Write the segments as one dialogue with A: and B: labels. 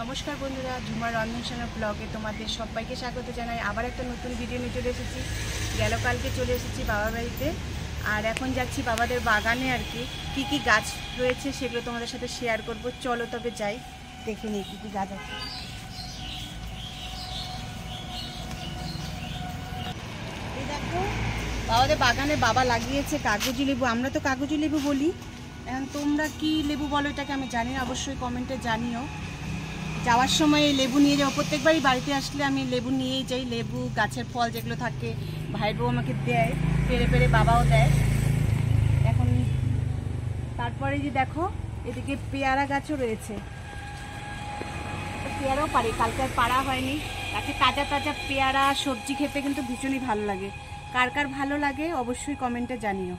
A: নমস্কার বন্ধুরা, ঝুমার রন্ধনশালা ব্লগে তোমাদের সবাইকে স্বাগত জানাই। আবার একটা নতুন ভিডিও নিয়ে চলে এসেছি। কালকে চলে এসেছি বাবার বাড়িতে, আর এখন যাচ্ছি বাবাদের বাগানে। আর কি কি গাছ রয়েছে সেগুলো তোমাদের সাথে শেয়ার করব। চলো তবে যাই, দেখে নিই কী কী গাছ আছে। এই দেখো, বাবাদের বাগানে বাবা লাগিয়েছে কাগজি লেবু। আমরা তো কাগজি লেবু বলি, এখন তোমরা কি লেবু বলো এটাকে আমি জানি না, অবশ্যই কমেন্টে জানিও। যাওয়ার সময় লেবু নিয়ে যাবো, প্রত্যেকবারই বাড়িতে আসলে আমি লেবু নিয়েই যাই। লেবু গাছের ফল যেগুলো থাকে ভাইয়ের বউ আমাকে দেয়, পেরে পেরে বাবাও দেয়। এখন তারপরে যে দেখো, এদিকে পেয়ারা গাছও রয়েছে, পেয়ারাও পারি, কালকে আর পাড়া হয়নি। তাকে তাজা তাজা পেয়ারা সবজি খেতে কিন্তু ভীষণই ভালো লাগে। কার কার ভালো লাগে অবশ্যই কমেন্টে জানিও।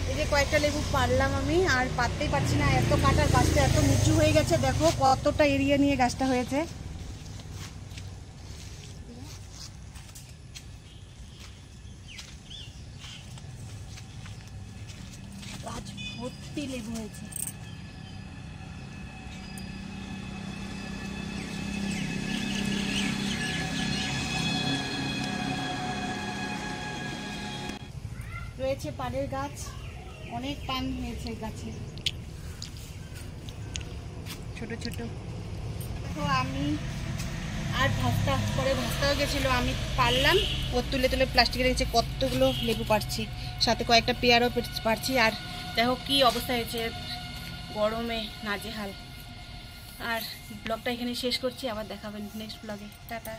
A: এই যে কয়েকটা লেবু পারলাম আমি, আর পারতেই পারছি না, এত কাটার গাছটা এত নিচু হয়ে গেছে। দেখো কতটা এরিয়া নিয়ে গাছটা হয়েছে। গাছ ভর্তি লেবু হয়েছে। রয়েছে পানের গাছ, অনেক পান হয়েছে গাছে, ছোট ছোট। দেখো আমি আর ভাস্তাও গেছিলো, আমি পারলাম, ও তুলে তুলে প্লাস্টিকের নিচে কতগুলো লেবু পারছি, সাথে কয়েকটা পেয়ারাও পারছি। আর দেখো কি অবস্থা হয়েছে, গরমে নাজেহাল। আর ব্লগটা এখানে শেষ করছি, আবার দেখাবেন নেক্সট ব্লগে। টাটা।